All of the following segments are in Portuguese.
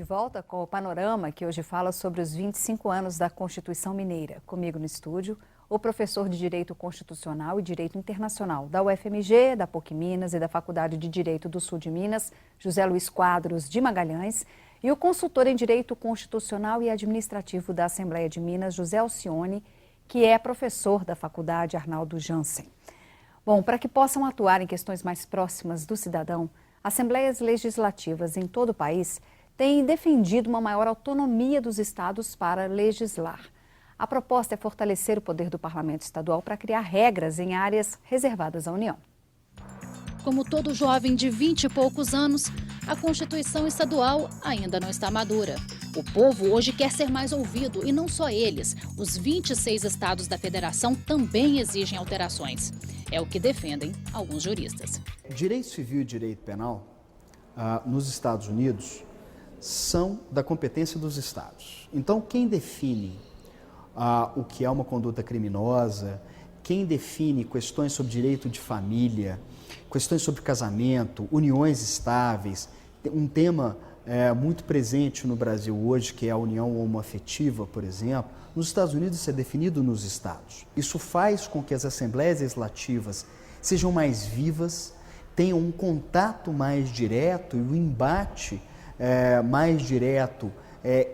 volta com o Panorama, que hoje fala sobre os 25 anos da Constituição Mineira. Comigo no estúdio, o professor de Direito Constitucional e Direito Internacional da UFMG, da PUC Minas e da Faculdade de Direito do Sul de Minas, José Luiz Quadros de Magalhães, e o consultor em Direito Constitucional e Administrativo da Assembleia de Minas, José Alcione, que é professor da Faculdade Arnaldo Jansen. Bom, para que possam atuar em questões mais próximas do cidadão, assembleias legislativas em todo o país têm defendido uma maior autonomia dos estados para legislar. A proposta é fortalecer o poder do parlamento estadual para criar regras em áreas reservadas à União. Como todo jovem de 20 e poucos anos, a Constituição estadual ainda não está madura. O povo hoje quer ser mais ouvido e não só eles. Os 26 estados da federação também exigem alterações. É o que defendem alguns juristas. Direito civil e direito penal, nos Estados Unidos, são da competência dos estados. Então, quem define o que é uma conduta criminosa, quem define questões sobre direito de família, questões sobre casamento, uniões estáveis, um tema muito presente no Brasil hoje, que é a união homoafetiva, por exemplo, nos Estados Unidos isso é definido nos estados. Isso faz com que as assembleias legislativas sejam mais vivas, tenham um contato mais direto e o embate mais direto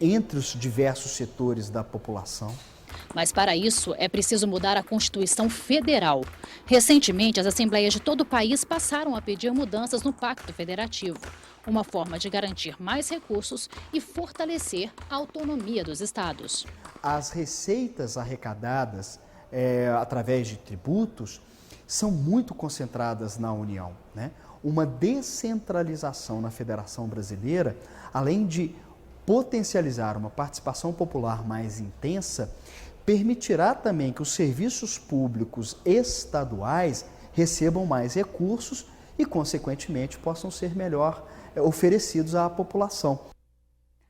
entre os diversos setores da população. Mas para isso é preciso mudar a Constituição Federal. Recentemente, as assembleias de todo o país passaram a pedir mudanças no Pacto Federativo, uma forma de garantir mais recursos e fortalecer a autonomia dos estados. As receitas arrecadadas através de tributos são muito concentradas na União, né? Uma descentralização na Federação Brasileira, além de potencializar uma participação popular mais intensa, permitirá também que os serviços públicos estaduais recebam mais recursos e, consequentemente, possam ser melhor oferecidos à população.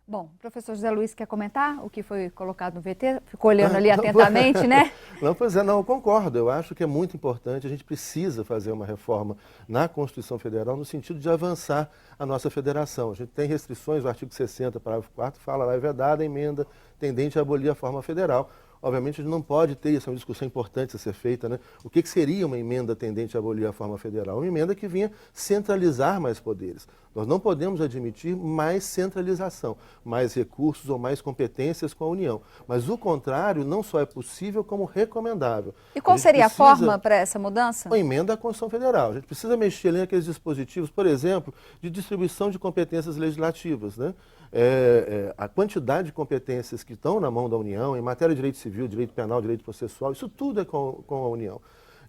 Bom, o professor José Luiz quer comentar o que foi colocado no VT? Ficou olhando ali atentamente, né? Não, pois é, não, eu concordo. Eu acho que é muito importante, a gente precisa fazer uma reforma na Constituição Federal no sentido de avançar a nossa federação. A gente tem restrições, o artigo 60, parágrafo 4º, fala lá, é vedada a emenda tendente a abolir a forma federal. Obviamente, a gente não pode ter, isso é uma discussão importante a ser feita, né? O que seria uma emenda tendente a abolir a forma federal? Uma emenda que vinha centralizar mais poderes. Nós não podemos admitir mais centralização, mais recursos ou mais competências com a União. Mas o contrário não só é possível, como recomendável. E qual seria a forma para essa mudança? Uma emenda à Constituição Federal. A gente precisa mexer ali naqueles dispositivos, por exemplo, de distribuição de competências legislativas, né? A quantidade de competências que estão na mão da União, em matéria de direito civil, direito penal, direito processual, isso tudo é com a União.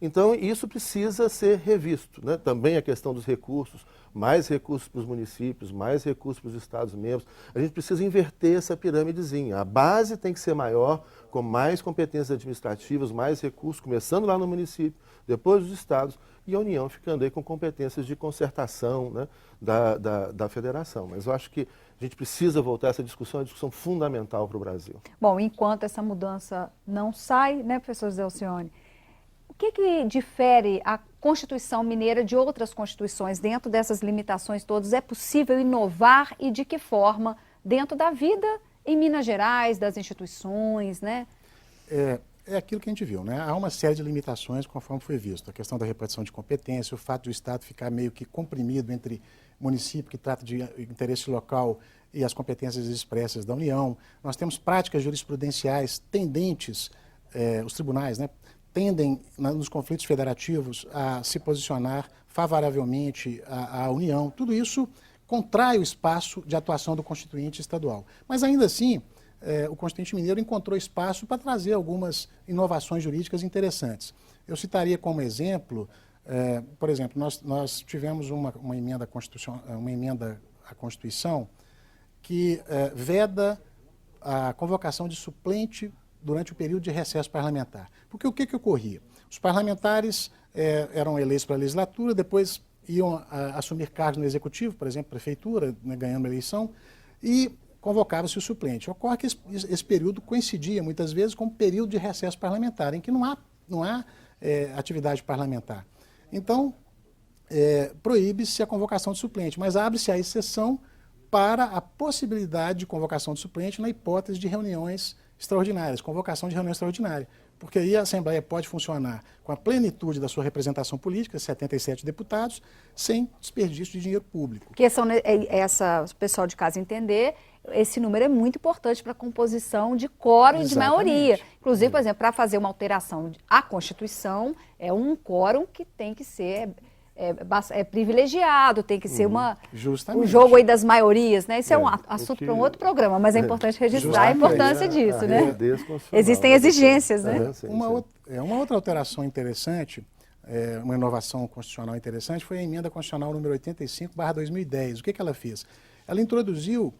Então, isso precisa ser revisto, né? Também a questão dos recursos, mais recursos para os municípios, mais recursos para os Estados-membros. A gente precisa inverter essa pirâmidezinha. A base tem que ser maior, com mais competências administrativas, mais recursos, começando lá no município, depois dos estados, e a União ficando aí com competências de concertação, né, da federação. Mas eu acho que a gente precisa voltar a essa discussão, é uma discussão fundamental para o Brasil. Bom, enquanto essa mudança não sai, né, professor José Alcione, o que difere a Constituição Mineira de outras constituições dentro dessas limitações todas? É possível inovar e de que forma dentro da vida em Minas Gerais, das instituições, né? É aquilo que a gente viu, né? Há uma série de limitações conforme foi visto. A questão da repartição de competência, o fato do Estado ficar meio que comprimido entre município que trata de interesse local e as competências expressas da União. Nós temos práticas jurisprudenciais tendentes, os tribunais, né, tendem nos conflitos federativos a se posicionar favoravelmente à União. Tudo isso contrai o espaço de atuação do Constituinte estadual. Mas ainda assim, o Constituinte Mineiro encontrou espaço para trazer algumas inovações jurídicas interessantes. Eu citaria como exemplo, por exemplo, nós tivemos uma emenda à Constituição que veda a convocação de suplente durante o período de recesso parlamentar. Porque o que ocorria? Os parlamentares eram eleitos para a legislatura, depois iam assumir cargos no executivo, por exemplo, prefeitura, né, ganhando a eleição, e convocava-se o suplente. Ocorre que esse período coincidia muitas vezes com o período de recesso parlamentar, em que não há atividade parlamentar. Então, proíbe-se a convocação de suplente, mas abre-se a exceção para a possibilidade de convocação do suplente na hipótese de reuniões extraordinárias, convocação de reunião extraordinária. Porque aí a Assembleia pode funcionar com a plenitude da sua representação política, 77 deputados, sem desperdício de dinheiro público. O pessoal de casa entender, esse número é muito importante para a composição de quórum e de maioria. Inclusive, por exemplo, para fazer uma alteração à Constituição, é um quórum que tem que ser privilegiado, tem que ser o jogo aí das maiorias, né? Isso é um assunto para um outro programa, mas é importante registrar a importância disso, né? Existem exigências, né? Uma outra alteração interessante, uma inovação constitucional interessante, foi a emenda constitucional número 85/2010. O que ela fez? Ela introduziu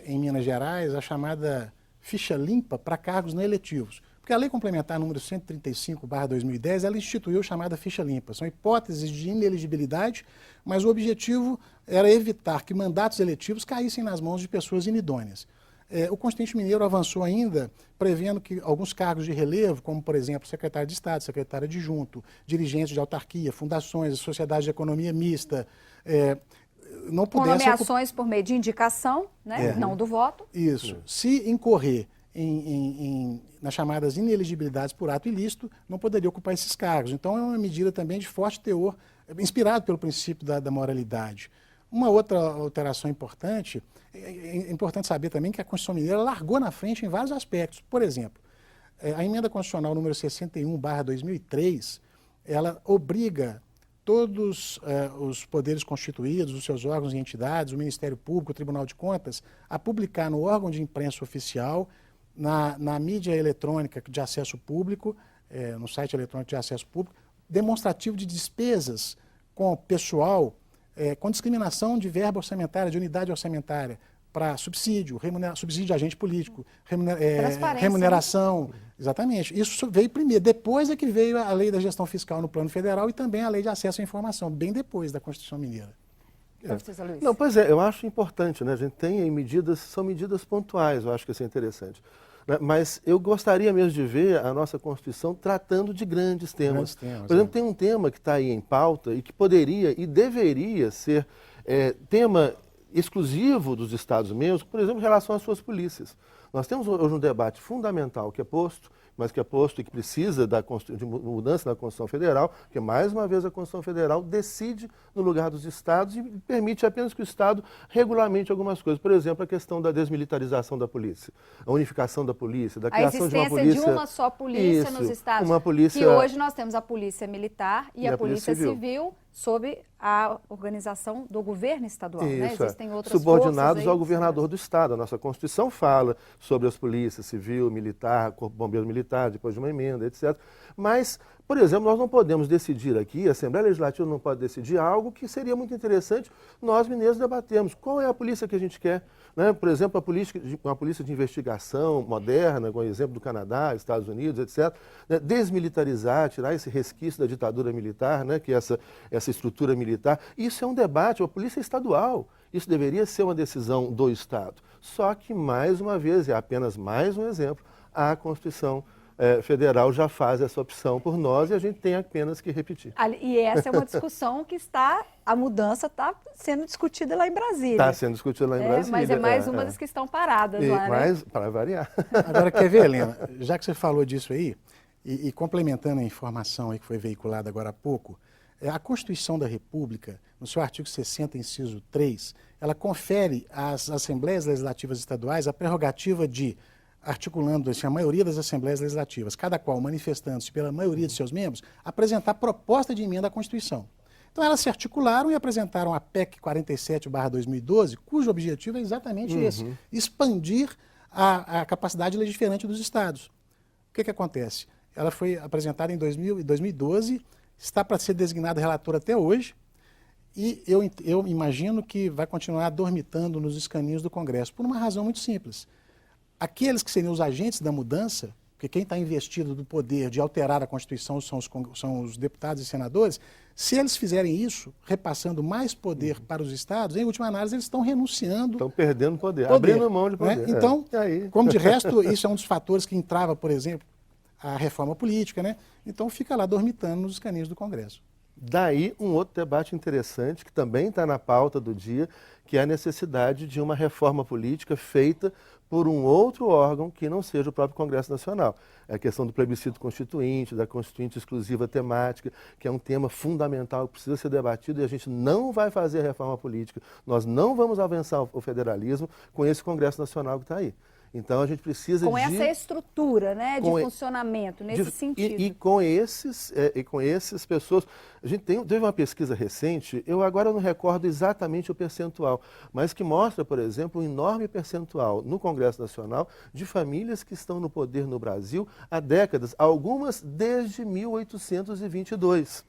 em Minas Gerais a chamada ficha limpa para cargos não eletivos. Porque a Lei Complementar número 135/2010, ela instituiu a chamada ficha limpa. São hipóteses de ineligibilidade, mas o objetivo era evitar que mandatos eletivos caíssem nas mãos de pessoas inidôneas. O Constituinte Mineiro avançou ainda, prevendo que alguns cargos de relevo, como, por exemplo, secretário de Estado, secretário adjunto, dirigentes de autarquia, fundações, sociedades de economia mista, não pudessem... Com nomeações por meio de indicação, né? Não do voto. Isso. Se incorrer nas chamadas ineligibilidades por ato ilícito, não poderia ocupar esses cargos. Então, é uma medida também de forte teor, inspirado pelo princípio da moralidade. Uma outra alteração importante, é importante saber também que a Constituição Mineira largou na frente em vários aspectos. Por exemplo, a emenda constitucional número 61/2003, ela obriga todos os poderes constituídos, os seus órgãos e entidades, o Ministério Público, o Tribunal de Contas, a publicar no órgão de imprensa oficial, na mídia eletrônica de acesso público, no site eletrônico de acesso público, demonstrativo de despesas com pessoal, com discriminação de verba orçamentária, de unidade orçamentária, para subsídio, subsídio de agente político, remuneração. Né? Exatamente. Isso veio primeiro, depois é que veio a Lei da Gestão Fiscal no plano federal e também a Lei de Acesso à Informação, bem depois da Constituição Mineira. Não, pois é, eu acho importante, né? A gente tem medidas, são medidas pontuais, eu acho que isso é interessante. Mas eu gostaria mesmo de ver a nossa Constituição tratando de grandes temas. Por exemplo, tem um tema que está aí em pauta e que poderia e deveria ser tema exclusivo dos Estados membros, por exemplo, em relação às suas polícias. Nós temos hoje um debate fundamental que é posto, mas que é posto e que precisa de mudança na Constituição Federal, porque, mais uma vez, a Constituição Federal decide no lugar dos Estados e permite apenas que o Estado regulamente algumas coisas. Por exemplo, a questão da desmilitarização da polícia, a unificação da polícia, da criação de uma polícia... A existência de uma só polícia nos Estados. Uma polícia... Que hoje nós temos a Polícia Militar e a Polícia Civil sob a organização do governo estadual. Né? Existem outras subordinados ao governador do Estado. A nossa Constituição fala sobre as polícias civil, militar, corpo bombeiro militar, depois de uma emenda, etc. Mas, por exemplo, nós não podemos decidir aqui, a Assembleia Legislativa não pode decidir algo que seria muito interessante nós mineiros debatermos. Qual é a polícia que a gente quer? Né? Por exemplo, uma polícia de investigação moderna, com o exemplo do Canadá, Estados Unidos, etc. Né? Desmilitarizar, tirar esse resquício da ditadura militar, né? Que é essa estrutura militar. Isso é um debate, a polícia estadual. Isso deveria ser uma decisão do Estado. Só que, mais uma vez, é apenas mais um exemplo, a Constituição Federal já faz essa opção por nós e a gente tem apenas que repetir. E essa é uma discussão que a mudança está sendo discutida lá em Brasília. Está sendo discutida lá em Brasília. Mas é mais uma das que estão paradas lá, né? Mas, para variar. Agora, quer ver, Helena, já que você falou disso aí, e complementando a informação aí que foi veiculada agora há pouco, a Constituição da República, no seu artigo 60, inciso 3, ela confere às Assembleias Legislativas Estaduais a prerrogativa de, articulando a maioria das Assembleias Legislativas, cada qual manifestando-se pela maioria de seus membros, apresentar proposta de emenda à Constituição. Então elas se articularam e apresentaram a PEC 47/2012, cujo objetivo é exatamente esse, expandir a capacidade legiferante dos Estados. O que acontece? Ela foi apresentada em 2012, está para ser designada relatora até hoje, e eu imagino que vai continuar dormitando nos escaninhos do Congresso, por uma razão muito simples. Aqueles que seriam os agentes da mudança, porque quem está investido do poder de alterar a Constituição são os deputados e senadores, se eles fizerem isso, repassando mais poder para os estados, em última análise eles estão renunciando... Estão perdendo poder, abrindo mão de poder. Né? Então, como de resto, isso é um dos fatores que entrava, por exemplo, a reforma política, né? Então fica lá dormitando nos escaninhos do Congresso. Daí um outro debate interessante, que também está na pauta do dia, que é a necessidade de uma reforma política feita por um outro órgão que não seja o próprio Congresso Nacional. É a questão do plebiscito constituinte, da constituinte exclusiva temática, que é um tema fundamental que precisa ser debatido, e a gente não vai fazer a reforma política, nós não vamos avançar o federalismo com esse Congresso Nacional que está aí. Então a gente precisa com essa estrutura, né, de funcionamento, nesse sentido. E com essas pessoas, a gente teve uma pesquisa recente, eu agora não recordo exatamente o percentual, mas que mostra, por exemplo, um enorme percentual no Congresso Nacional de famílias que estão no poder no Brasil há décadas, algumas desde 1822.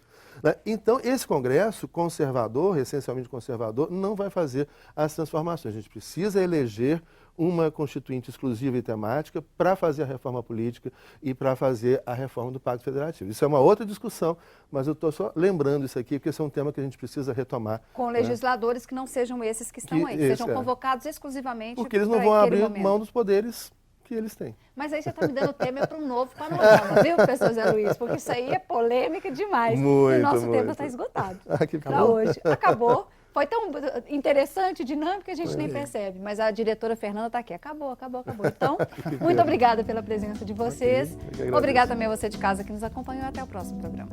Então, esse Congresso conservador, essencialmente conservador, não vai fazer as transformações. A gente precisa eleger uma constituinte exclusiva e temática para fazer a reforma política e para fazer a reforma do Pacto Federativo. Isso é uma outra discussão, mas eu estou só lembrando isso aqui, porque esse é um tema que a gente precisa retomar. Com legisladores que não sejam esses que estão aí, sejam convocados exclusivamente porque eles não vão abrir mão dos poderes que eles têm. Mas aí você está me dando tema para um novo panorama, viu, professor Zé Luiz? Porque isso aí é polêmica demais. Muito, e o nosso muito. tempo está esgotado Que para hoje. Acabou. Foi tão interessante, dinâmico, que a gente nem percebe. Mas a diretora Fernanda está aqui. Acabou. Então, muito obrigada pela presença de vocês. Obrigada também a você de casa que nos acompanhou. Até o próximo programa.